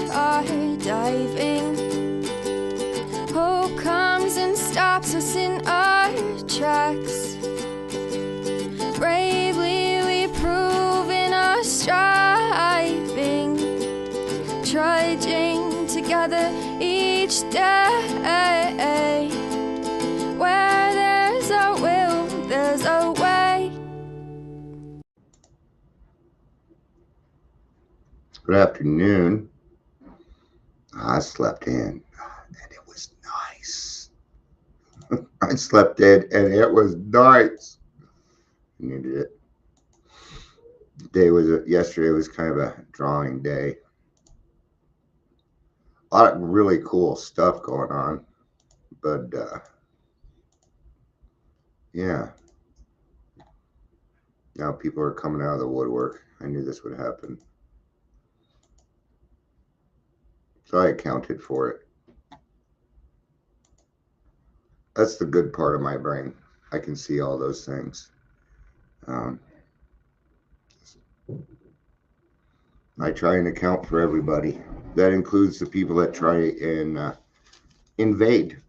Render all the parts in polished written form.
skydiving. Hope comes and stops us in our tracks. Bravely we prove in our striving, trudging together each day. Where there's a will, there's a way. Good afternoon. I slept in and it was nice. I slept in and it was nice. I needed it. Yesterday was kind of a drawing day. A lot of really cool stuff going on, but yeah. Now people are coming out of the woodwork. I knew this would happen. So I accounted for it. That's the good part of my brain. I can see all those things. I try and account for everybody. That includes the people that try and invade,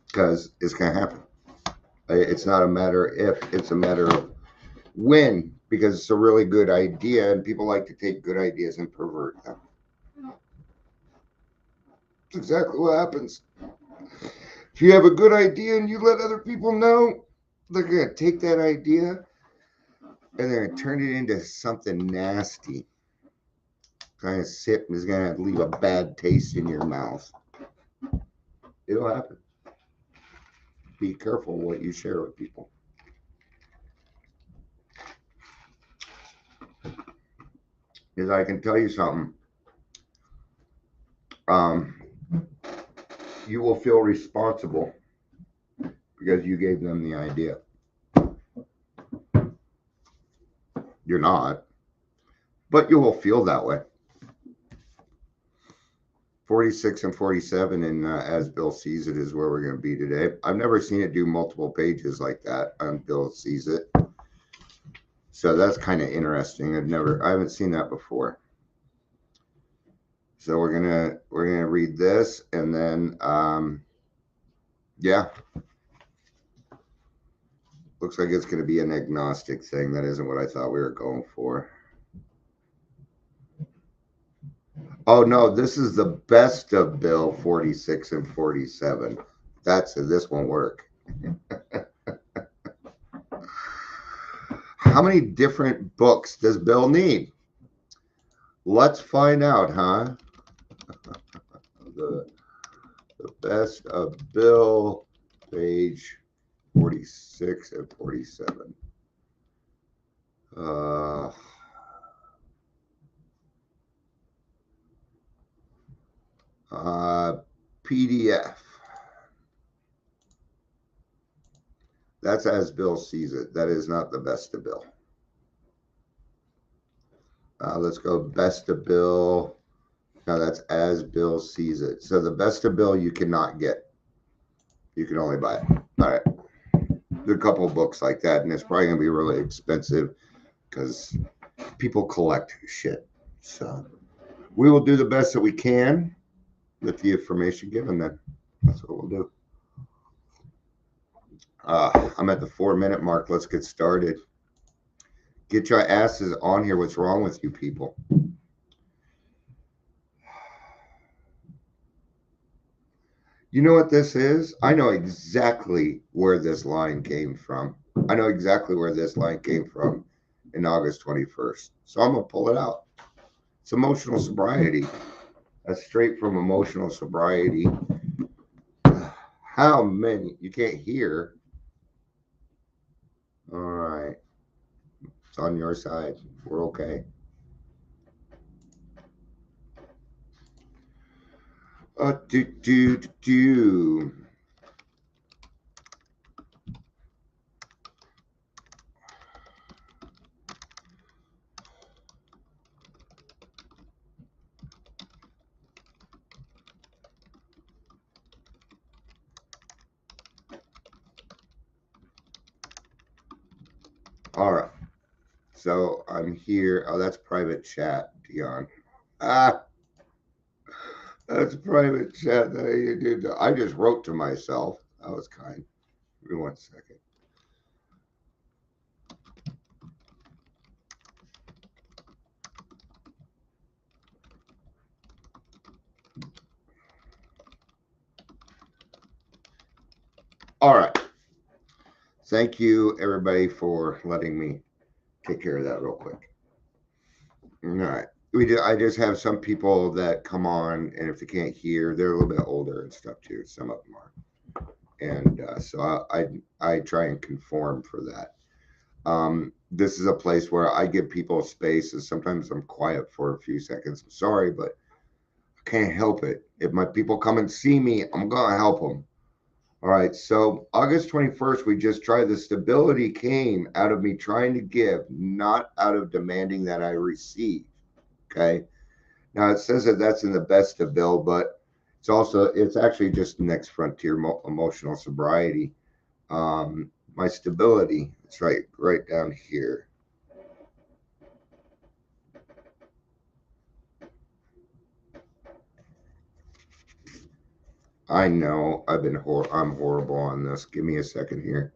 because it's going to happen. It's not a matter if, it's a matter of when, because it's a really good idea and people like to take good ideas and pervert them. That's exactly what happens. If you have a good idea and you let other people know, they're going to take that idea and they're going to turn it into something nasty. Kind of sip is going to leave a bad taste in your mouth. It'll happen. Be careful what you share with people. Because I can tell you something. You will feel responsible because you gave them the idea. You're not, but you will feel that way. 46 and 47 and As Bill Sees It is where we're going to be today. I've never seen it do multiple pages like that on Bill Sees It. So that's kind of interesting. I haven't seen that before. So we're gonna read this and then yeah. Looks like it's gonna be an agnostic thing. That isn't what I thought we were going for. Oh no, this is the best of Bill 46 and 47. This won't work. How many different books does Bill need? Let's find out, huh? The best of Bill, page 46 and 47. PDF. That's As Bill Sees It. That is not the best of Bill. Let's go best of Bill. No, that's As Bill Sees It. So the best of Bill you cannot get. You can only buy it. All right. There are a couple of books like that, and it's probably going to be really expensive because people collect shit. So we will do the best that we can with the information given then. That's what we'll do. I'm at the 4-minute mark. Let's get started. Get your asses on here. What's wrong with you people? You know what this is? I know exactly where this line came from. I know exactly where this line came from in August 21st. So I'm going to pull it out. It's emotional sobriety. That's straight from emotional sobriety. How many? You can't hear. All right. It's on your side. We're okay. All right. So I'm here. Oh, that's private chat, Dion. Ah, that's private chat that you did. I just wrote to myself. That was kind. Give me 1 second. All right. Thank you, everybody, for letting me take care of that real quick. All right. I just have some people that come on, and if they can't hear, they're a little bit older and stuff too. Some of them are, and so I try and conform for that. This is a place where I give people space, and sometimes I'm quiet for a few seconds. I'm sorry, but I can't help it. If my people come and see me, I'm gonna help them. All right. So August 21st, we just tried. The stability came out of me trying to give, not out of demanding that I receive. Okay. Now it says that that's in the best of Bill, but it's actually just next frontier emotional sobriety. My stability, it's right down here. I know I'm horrible on this. Give me a second here.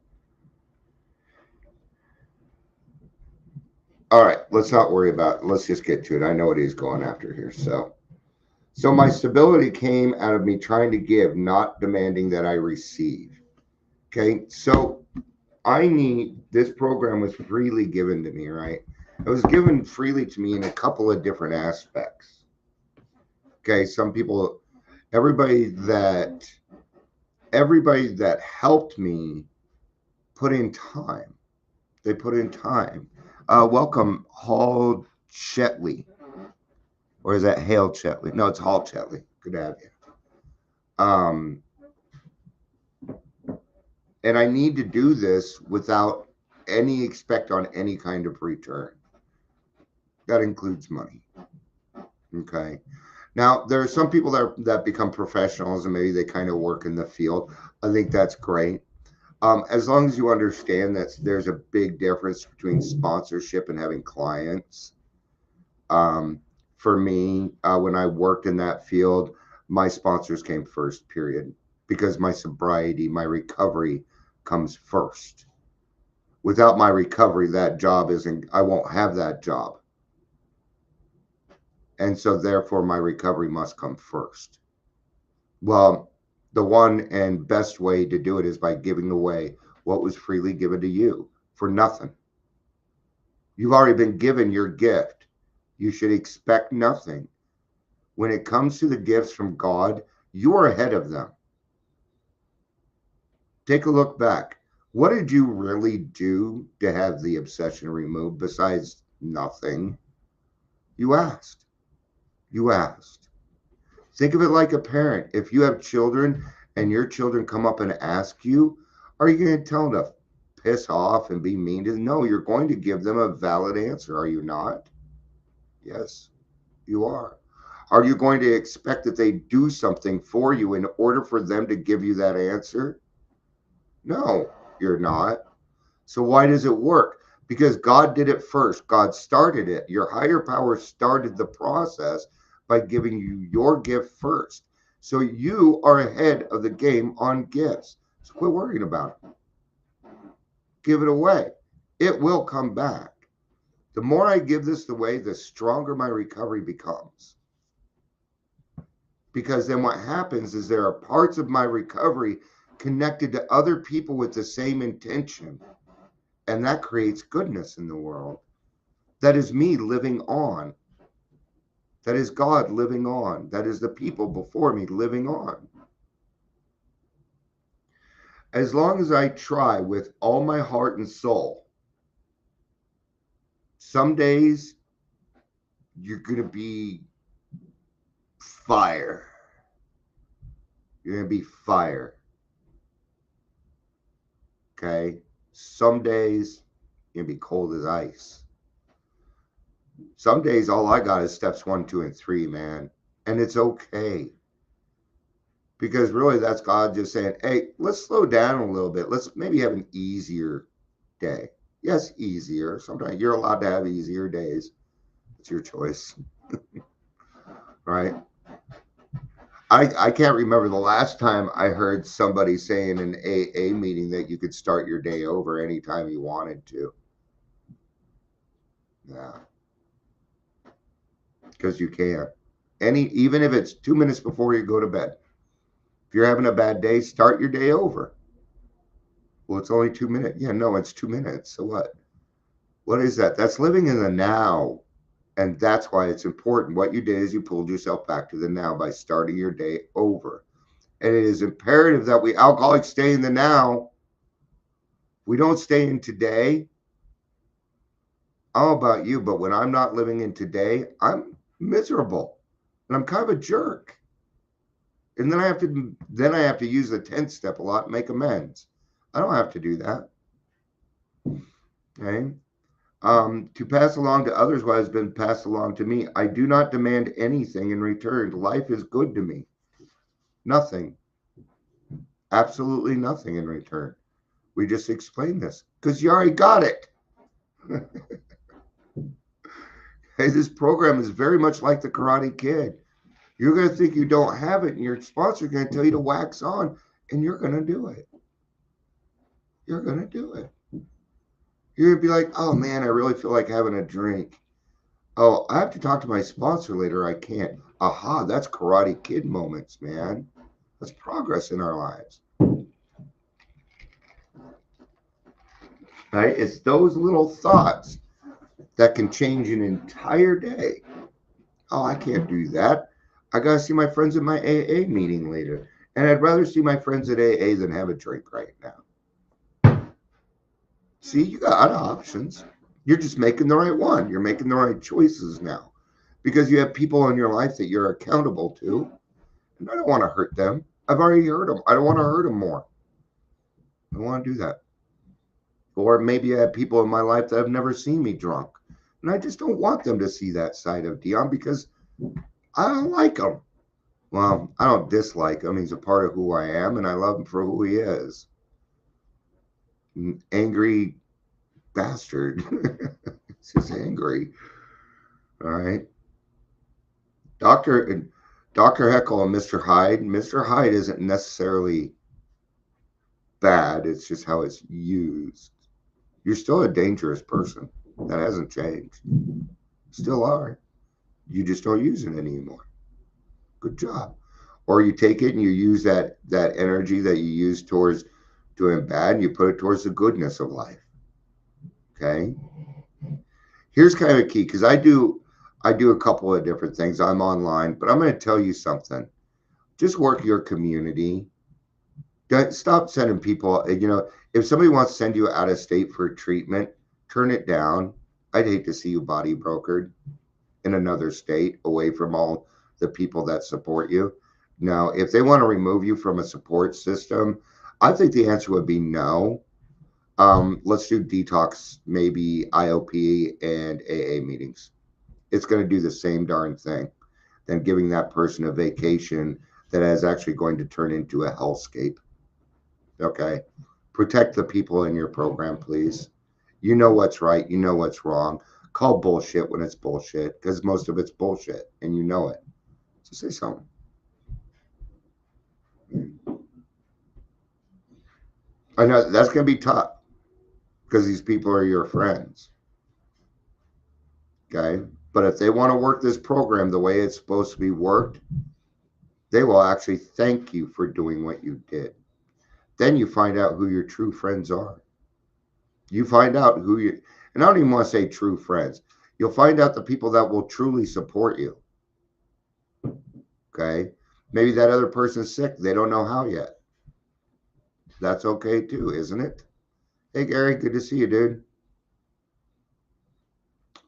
All right, let's not worry about it. Let's just get to it. I know what he's going after here. So my stability came out of me trying to give, not demanding that I receive. Okay, so this program was freely given to me, right? It was given freely to me in a couple of different aspects. Okay, everybody that everybody that helped me put in time. They put in time. Welcome, Hall Chetley. Or is that Hale Chetley? No, it's Hall Chetley. Good to have you. And I need to do this without any expect on any kind of return. That includes money. Okay. Now, there are some people that become professionals and maybe they kind of work in the field. I think that's great. As long as you understand that there's a big difference between sponsorship and having clients. For me, when I worked in that field, my sponsors came first, period, because my sobriety, my recovery comes first. Without my recovery, I won't have that job. And so therefore my recovery must come first. Well, the one and best way to do it is by giving away what was freely given to you for nothing. You've already been given your gift. You should expect nothing. When it comes to the gifts from God, you are ahead of them. Take a look back. What did you really do to have the obsession removed besides nothing? You asked. You asked. Think of it like a parent. If you have children and your children come up and ask you, are you going to tell them to piss off and be mean to them? No, you're going to give them a valid answer, are you not? Yes, you are. Are you going to expect that they do something for you in order for them to give you that answer? No, you're not. So why does it work? Because God did it first. God started it. Your higher power started the process by giving you your gift first. So you are ahead of the game on gifts. So quit worrying about it. Give it away. It will come back. The more I give this away, the stronger my recovery becomes. Because then what happens is there are parts of my recovery connected to other people with the same intention. And that creates goodness in the world. That is me living on. That is God living on. That is the people before me living on. As long as I try with all my heart and soul, some days you're going to be fire. You're going to be fire. Okay? Some days you're going to be cold as ice. Some days all I got is steps 1, 2, and 3, man. And it's okay. Because really that's God just saying, hey, let's slow down a little bit. Let's maybe have an easier day. Yes, easier. Sometimes you're allowed to have easier days. It's your choice. right? I can't remember the last time I heard somebody say in an AA meeting that you could start your day over anytime you wanted to. Yeah, because you can. Even if it's 2 minutes before you go to bed. If you're having a bad day, start your day over. Well, it's only 2 minutes. Yeah, no, it's 2 minutes. So what? What is that? That's living in the now. And that's why it's important. What you did is you pulled yourself back to the now by starting your day over. And it is imperative that we alcoholics stay in the now. We don't stay in today. I don't know about you, but when I'm not living in today, I'm miserable and I'm kind of a jerk. And then I have to use the 10th step a lot and make amends. I don't have to do that. Okay. To pass along to others what has been passed along to me. I do not demand anything in return. Life is good to me. Nothing. Absolutely nothing in return. We just explained this because you already got it. Hey, this program is very much like the Karate Kid. You're going to think you don't have it, and your sponsor is going to tell you to wax on, and you're going to do it. You're going to do it. You're going to be like, oh man, I really feel like having a drink. Oh, I have to talk to my sponsor later. I can't. Aha, that's Karate Kid moments, man. That's progress in our lives. Right? It's those little thoughts that can change an entire day. Oh, I can't do that. I got to see my friends at my AA meeting later. And I'd rather see my friends at AA than have a drink right now. See, you got other options. You're just making the right one. You're making the right choices now because you have people in your life that you're accountable to. And I don't want to hurt them. I've already hurt them. I don't want to hurt them more. I don't want to do that. Or maybe I have people in my life that have never seen me drunk. And I just don't want them to see that side of Dion because I don't like him. Well, I don't dislike him. He's a part of who I am, and I love him for who he is. An angry bastard. He's just angry. All right. Dr. Heckle and Mr. Hyde. Mr. Hyde isn't necessarily bad. It's just how it's used. You're still a dangerous person. That hasn't changed. Still are. You just don't use it anymore. Good job. Or you take it and you use that energy that you use towards doing bad and you put it towards the goodness of life. Okay. Here's kind of a key because I do a couple of different things. I'm online, but I'm going to tell you something. Just work your community. Stop sending people. If somebody wants to send you out of state for treatment, turn it down. I'd hate to see you body brokered in another state away from all the people that support you. Now, if they want to remove you from a support system, I think the answer would be no. Let's do detox, maybe IOP and AA meetings. It's going to do the same darn thing than giving that person a vacation that is actually going to turn into a hellscape. Okay. Protect the people in your program, please. You know what's right. You know what's wrong. Call bullshit when it's bullshit because most of it's bullshit and you know it. So say something. I know that's going to be tough because these people are your friends. Okay. But if they want to work this program the way it's supposed to be worked, they will actually thank you for doing what you did. Then you find out who your true friends are. You find out who you, and I don't even want to say true friends. You'll find out the people that will truly support you. Okay. Maybe that other person's sick. They don't know how yet. That's okay too, isn't it? Hey, Gary, good to see you, dude.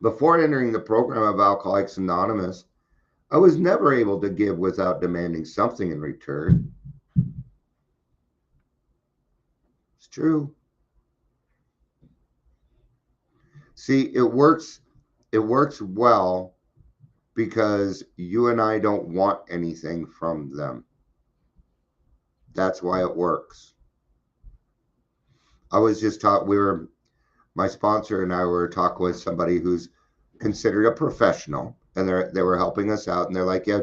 Before entering the program of Alcoholics Anonymous, I was never able to give without demanding something in return. It's true. See, it works well because you and I don't want anything from them. That's why it works. I was just taught, my sponsor and I were talking with somebody who's considered a professional. and they were helping us out, and they're like, yeah,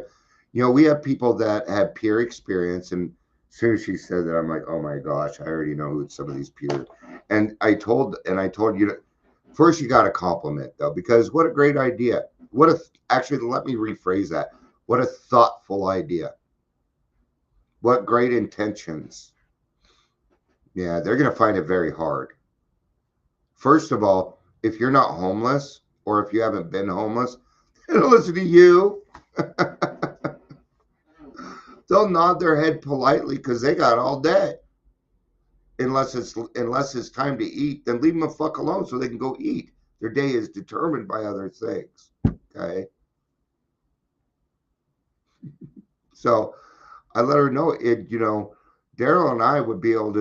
we have people that have peer experience. And as soon as she said that, I'm like, oh my gosh, I already know who some of these peers. And I told you, first you got to compliment though, because what a great idea. Actually, let me rephrase that. What a thoughtful idea. What great intentions. Yeah, they're going to find it very hard. First of all, if you're not homeless, or if you haven't been homeless, they'll listen to you. They'll nod their head politely because they got all day. Unless it's time to eat, then leave them the fuck alone so they can go eat. Their day is determined by other things. Okay. So I let her know it. Daryl and I would be able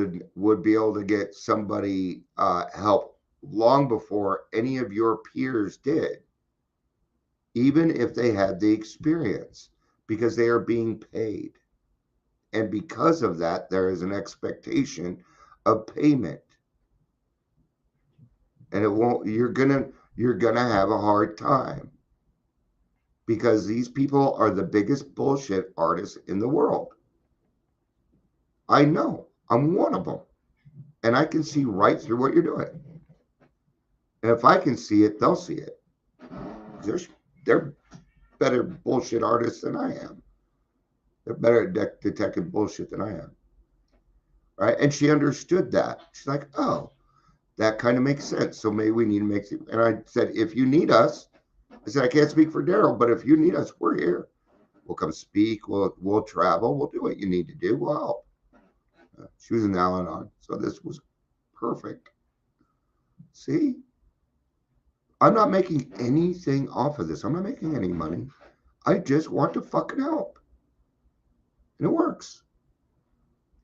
to get somebody help long before any of your peers did, even if they had the experience, because they are being paid. And because of that, there is an expectation of payment. And you're gonna have a hard time, because these people are the biggest bullshit artists in the world. I know. I'm one of them. And I can see right through what you're doing. And if I can see it, they'll see it. They're better bullshit artists than I am. They're better at detecting bullshit than I am. Right? And she understood that. She's like, oh, that kind of makes sense. So maybe we need to make it. And I said, if you need us, I said, I can't speak for Daryl, but if you need us, we're here. We'll come speak. We'll travel. We'll do what you need to do. We'll help. She was in Al-Anon, so this was perfect. See? I'm not making anything off of this. I'm not making any money. I just want to fucking help. And it works.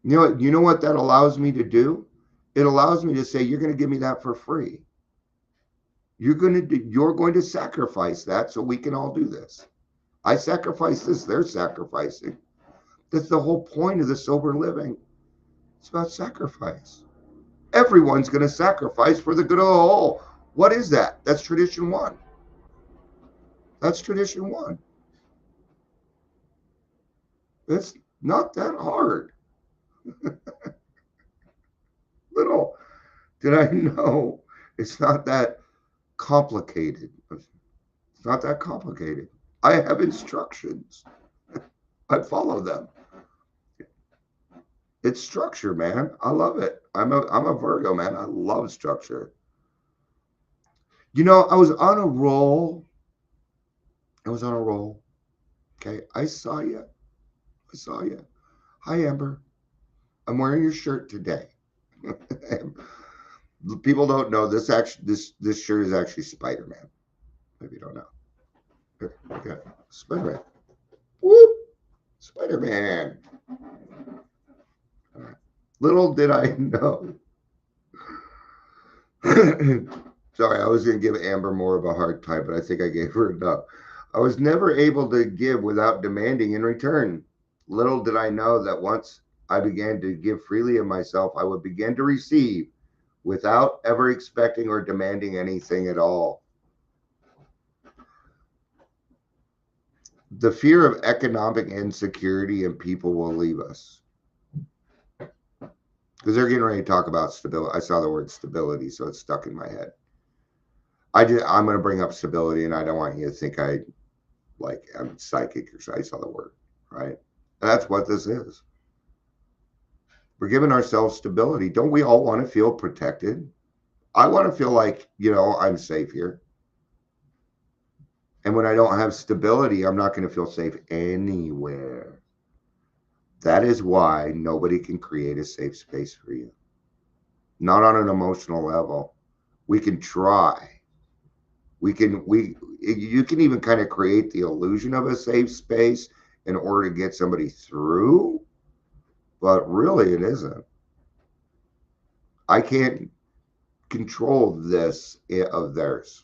You know what that allows me to do? It allows me to say, you're going to give me that for free. You're going to sacrifice that so we can all do this. I sacrifice this, they're sacrificing. That's the whole point of the sober living. It's about sacrifice. Everyone's going to sacrifice for the good of the whole. What is that? That's tradition one. That's tradition one. It's not that hard. Little did I know it's not that complicated. It's not that complicated. I have instructions. I follow them. It's structure, man. I love it. I'm a Virgo, man. I love structure. I was on a roll. Okay. I saw you. Hi, Amber. I'm wearing your shirt today. People don't know this shirt is actually Spider-Man. Maybe you don't know. Here, okay. Spider-Man. Whoop! Spider-Man. Right. Little did I know. Sorry, I was going to give Amber more of a hard time, but I think I gave her enough. I was never able to give without demanding in return. Little did I know that once I began to give freely of myself, I would begin to receive without ever expecting or demanding anything at all. The fear of economic insecurity and people will leave us. Because they're getting ready to talk about stability. I saw the word stability, so it's stuck in my head. I'm going to bring up stability, and I don't want you to think I'm psychic or so. I saw the word, right? That's what this is. We're giving ourselves stability. Don't we all want to feel protected? I want to feel like, I'm safe here. And when I don't have stability, I'm not going to feel safe anywhere. That is why nobody can create a safe space for you. Not on an emotional level. We can try. You can even kind of create the illusion of a safe space in order to get somebody through, but really it isn't. I can't control this of theirs.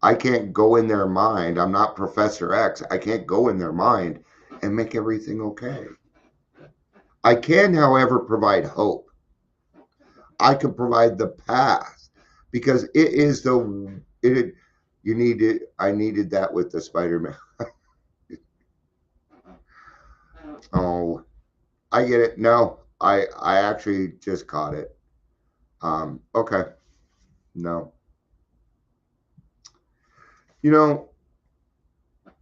I can't go in their mind. I'm not Professor X. I can't go in their mind and make everything okay. I can, however, provide hope. I can provide the path, because it is I needed that with the Spider-Man. Oh, I get it. No, I actually just caught it. Okay. No. You know,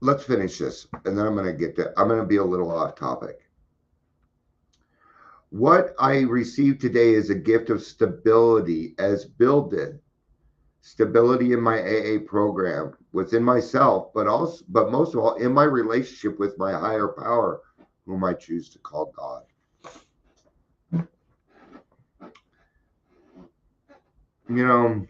let's finish this, and then I'm going to be a little off topic. What I received today is a gift of stability, as Bill did. Stability in my AA program within myself, but most of all, in my relationship with my higher power, whom I choose to call God. You know,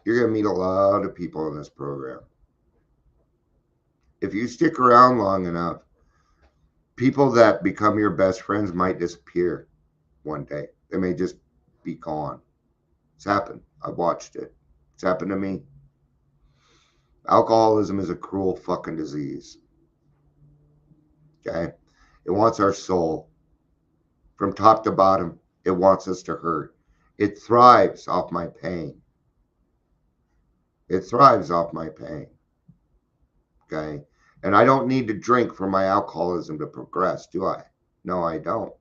you're going to meet a lot of people in this program. If you stick around long enough, people that become your best friends might disappear one day. They may just be gone. It's happened. I've watched it. It's happened to me. Alcoholism is a cruel fucking disease. Okay? It wants our soul. From top to bottom, it wants us to hurt. It thrives off my pain. It thrives off my pain. Okay? And I don't need to drink for my alcoholism to progress, do I? No, I don't.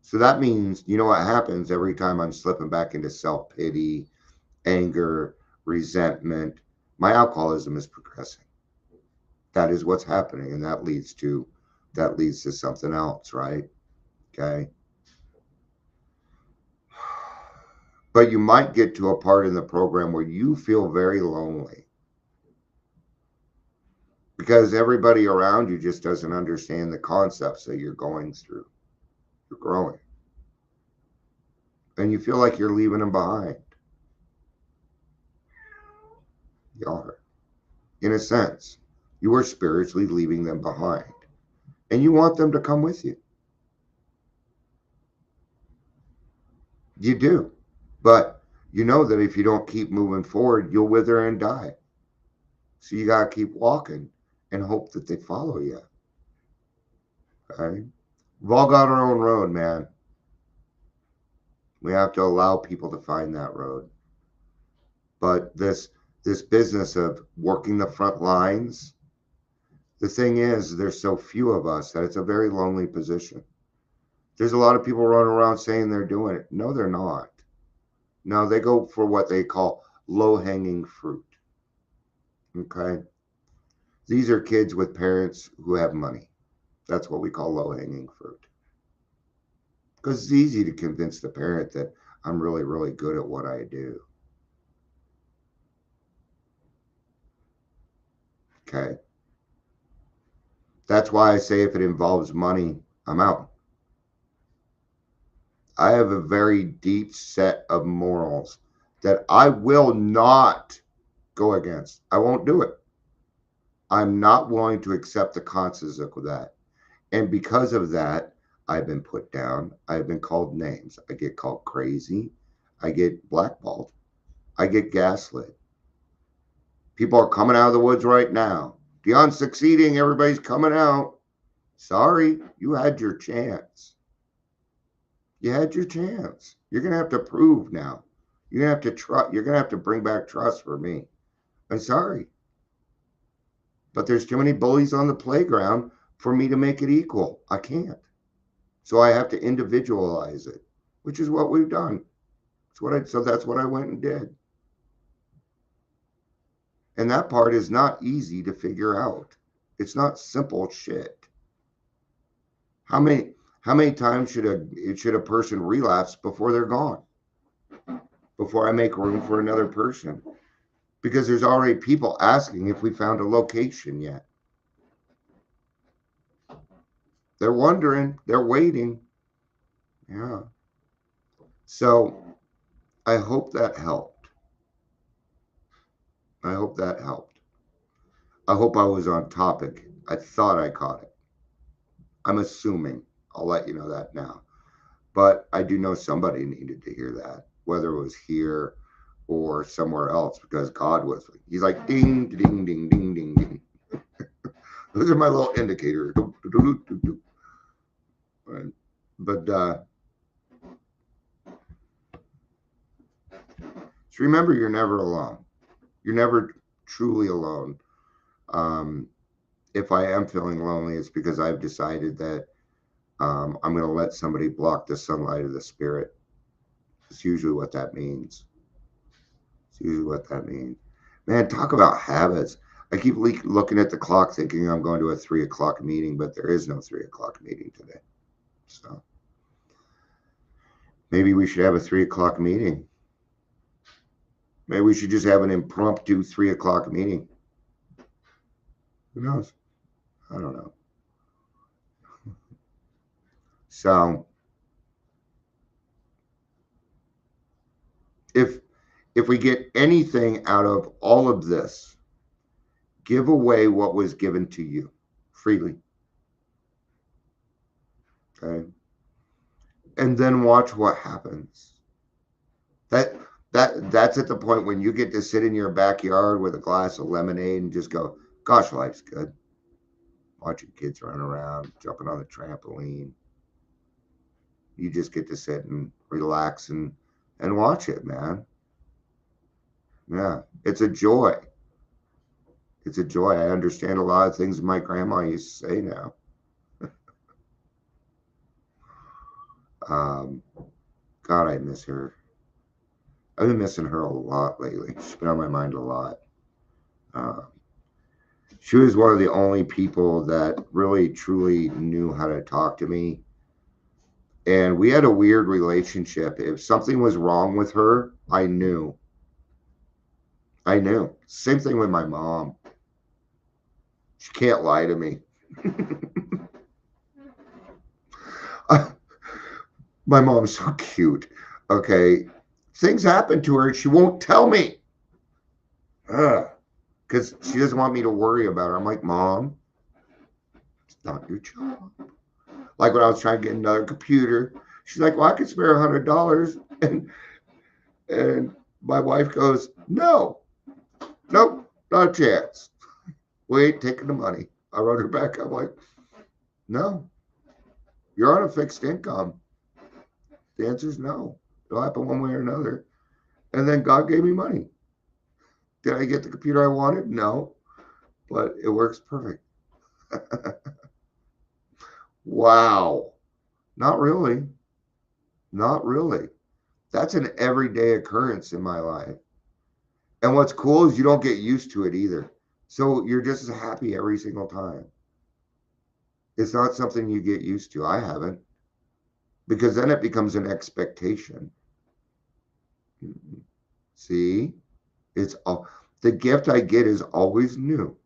So that means, you know what happens every time I'm slipping back into self-pity, anger, resentment, my alcoholism is progressing. That is what's happening, and that leads to something else, right? Okay. But you might get to a part in the program where you feel very lonely because everybody around you just doesn't understand the concepts that you're going through. You're growing. And you feel like you're leaving them behind. You are. In a sense, you are spiritually leaving them behind. And you want them to come with you. You do. But you know that if you don't keep moving forward, you'll wither and die. So you got to keep walking and hope that they follow you. Okay? We've all got our own road, man. We have to allow people to find that road. But this business of working the front lines, the thing is, there's so few of us that it's a very lonely position. There's a lot of people running around saying they're doing it. No, they're not. No, they go for what they call low-hanging fruit. Okay? These are kids with parents who have money. That's what we call low-hanging fruit. Because it's easy to convince the parent that I'm really, really good at what I do. Okay? That's why I say if it involves money, I'm out. I have a very deep set of morals that I will not go against. I won't do it. I'm not willing to accept the consequences of that. And because of that, I've been put down. I've been called names. I get called crazy. I get blackballed. I get gaslit. People are coming out of the woods right now. Dion's succeeding. Everybody's coming out. Sorry, you had your chance. You had your chance. You're going to have to prove now. You're going to have to trust. You're going to have to bring back trust for me. I'm sorry. But there's too many bullies on the playground for me to make it equal. I can't. So I have to individualize it, which is what we've done. So that's what I went and did. And that part is not easy to figure out. It's not simple shit. How many times should a person relapse before they're gone? Before I make room for another person? Because there's already people asking if we found a location yet. They're wondering, they're waiting. Yeah. So I hope that helped. I hope that helped. I hope I was on topic. I thought I caught it. I'm assuming. I'll let you know that now. But I do know somebody needed to hear that, whether it was here or somewhere else, because God was, he's like, ding, ding, ding, ding, ding, ding. Those are my little indicators. Right. But So remember, you're never alone. You're never truly alone. If I am feeling lonely, it's because I've decided that I'm going to let somebody block the sunlight of the spirit. It's usually what that means. It's usually what that means. Man, talk about habits. I keep looking at the clock thinking I'm going to a 3 o'clock meeting, but there is no 3 o'clock meeting today. So maybe we should have a 3 o'clock meeting. Maybe we should just have an impromptu 3 o'clock meeting. Who knows? I don't know. So if we get anything out of all of this, give away what was given to you freely. Okay? And then watch what happens. That's at the point when you get to sit in your backyard with a glass of lemonade and just go, gosh, life's good. Watching kids run around, jumping on the trampoline. You just get to sit and relax and watch it, man. Yeah, it's a joy. It's a joy. I understand a lot of things my grandma used to say now. God, I miss her. I've been missing her a lot lately. She's been on my mind a lot. She was one of the only people that really, truly knew how to talk to me. And we had a weird relationship. If something was wrong with her, I knew. I knew. Same thing with my mom. She can't lie to me. My mom's so cute. Okay. Things happen to her. She won't tell me. Because she doesn't want me to worry about her. I'm like, Mom, it's not your job. Like when I was trying to get another computer, she's like, well, I could spare $100. And my wife goes, no, nope, not a chance. We ain't taking the money. I wrote her back. I'm like, no, you're on a fixed income. The answer is no. It'll happen one way or another. And then God gave me money. Did I get the computer I wanted? No, but it works perfect. Wow. Not really. Not really. That's an everyday occurrence in my life. And what's cool is you don't get used to it either. So you're just as happy every single time. It's not something you get used to. I haven't. Because then it becomes an expectation. See? It's all the gift I get is always new.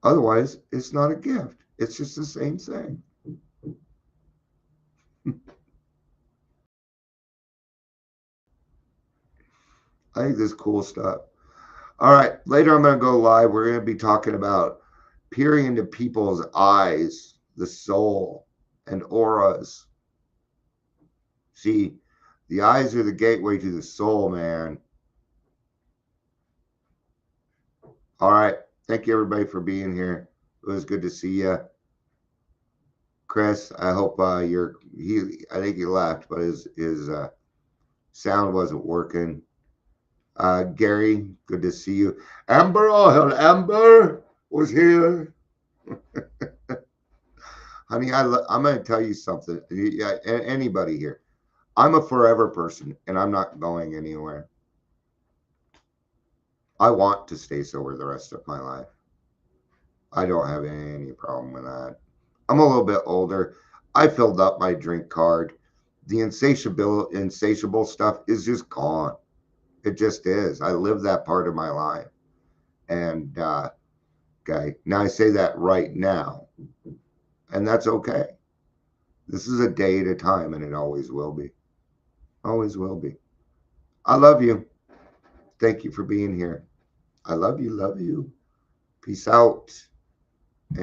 Otherwise, it's not a gift. It's just the same thing. I think this is cool stuff. All right, later I'm going to go live. We're going to be talking about peering into people's eyes, the soul, and auras. See, the eyes are the gateway to the soul, man. All right, thank you everybody for being here. It was good to see you. Chris, I hope I think he left, but his sound wasn't working. Gary, good to see you. Amber, Amber was here. Honey, I'm going to tell you something. Yeah, anybody here. I'm a forever person, and I'm not going anywhere. I want to stay sober the rest of my life. I don't have any problem with that. I'm a little bit older. I filled up my drink card. The insatiable stuff is just gone. It just is. I live that part of my life. And, okay, now I say that right now, and that's okay. This is a day at a time, and it always will be. Always will be. I love you. Thank you for being here. I love you. Love you. Peace out.